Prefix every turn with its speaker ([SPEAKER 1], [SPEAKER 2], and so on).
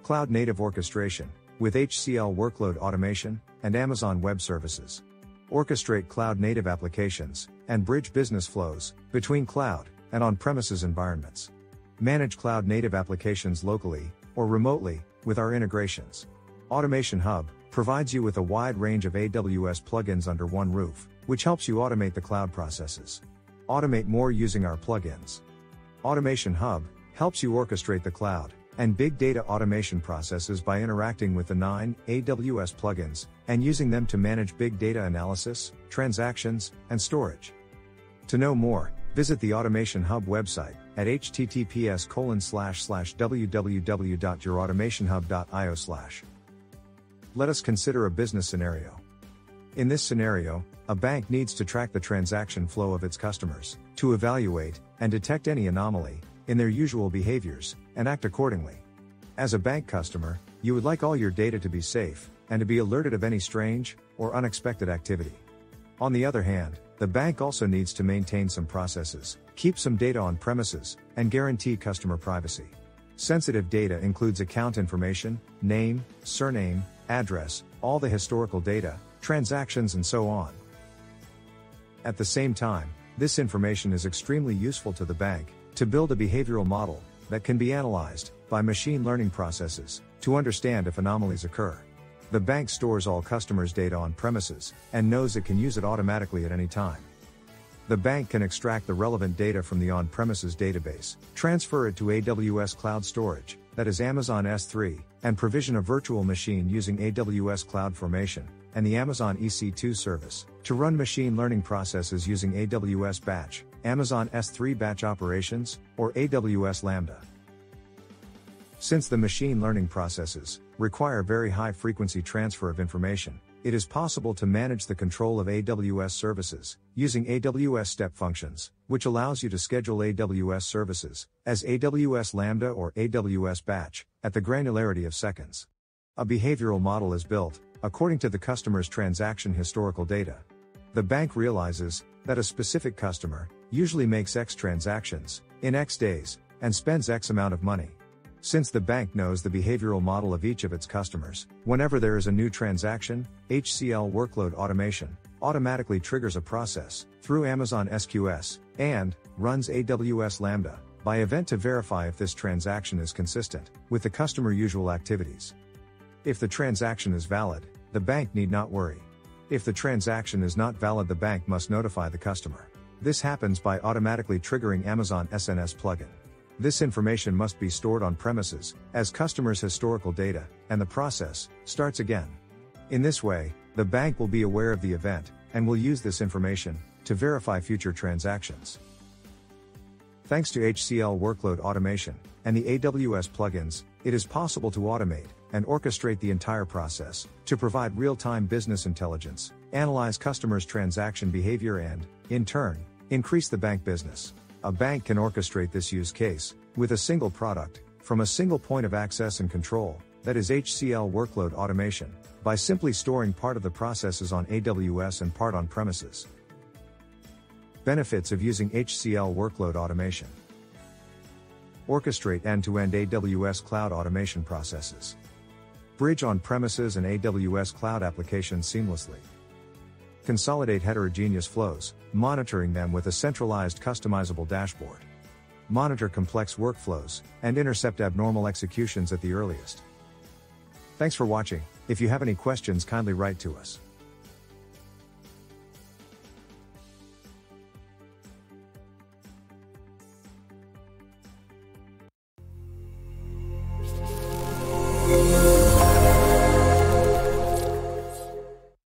[SPEAKER 1] Cloud-native orchestration, with HCL Workload Automation, and Amazon Web Services. Orchestrate cloud-native applications, and bridge business flows, between cloud and on-premises environments. Manage cloud-native applications locally, or remotely, with our integrations. Automation Hub provides you with a wide range of AWS plugins under one roof, which helps you automate the cloud processes. Automate more using our plugins. Automation Hub helps you orchestrate the cloud and big data automation processes by interacting with the 9 AWS plugins and using them to manage big data analysis, transactions, and storage. To know more, visit the Automation Hub website at https://www.yourautomationhub.io/. Let us consider a business scenario. In this scenario, a bank needs to track the transaction flow of its customers, to evaluate and detect any anomaly in their usual behaviors, and act accordingly. As a bank customer, you would like all your data to be safe, and to be alerted of any strange or unexpected activity. On the other hand, the bank also needs to maintain some processes, keep some data on premises, and guarantee customer privacy. Sensitive data includes account information, name, surname, address, all the historical data, transactions, and so on. At the same time, this information is extremely useful to the bank to build a behavioral model that can be analyzed by machine learning processes to understand if anomalies occur. The bank stores all customers' data on premises and knows it can use it automatically at any time. The bank can extract the relevant data from the on-premises database, transfer it to AWS Cloud Storage, that is Amazon S3, and provision a virtual machine using AWS CloudFormation and the Amazon EC2 service to run machine learning processes using AWS Batch, Amazon S3 Batch Operations, or AWS Lambda. Since the machine learning processes require very high frequency transfer of information, it is possible to manage the control of AWS services using AWS step functions, which allows you to schedule AWS services as AWS Lambda or AWS Batch at the granularity of seconds. A behavioral model is built according to the customer's transaction historical data. The bank realizes that a specific customer usually makes X transactions in X days and spends X amount of money. Since the bank knows the behavioral model of each of its customers, whenever there is a new transaction, HCL Workload Automation automatically triggers a process through Amazon SQS and runs AWS Lambda by event to verify if this transaction is consistent with the customer usual activities. If the transaction is valid, the bank need not worry. If the transaction is not valid, the bank must notify the customer. This happens by automatically triggering Amazon SNS plugin. This information must be stored on premises as customers' historical data, and the process starts again. In this way, the bank will be aware of the event and will use this information to verify future transactions. Thanks to HCL Workload Automation and the AWS plugins, it is possible to automate and orchestrate the entire process to provide real-time business intelligence, analyze customers' transaction behavior, and, in turn, increase the bank business. A bank can orchestrate this use case with a single product from a single point of access and control, that is HCL Workload Automation, by simply storing part of the processes on AWS and part on premises. Benefits of using HCL Workload Automation: orchestrate end-to-end AWS cloud automation processes, bridge on-premises and AWS cloud applications seamlessly, consolidate heterogeneous flows, monitoring them with a centralized customizable dashboard, monitor complex workflows, and intercept abnormal executions at the earliest. Thanks for watching. If you have any questions, kindly write to us.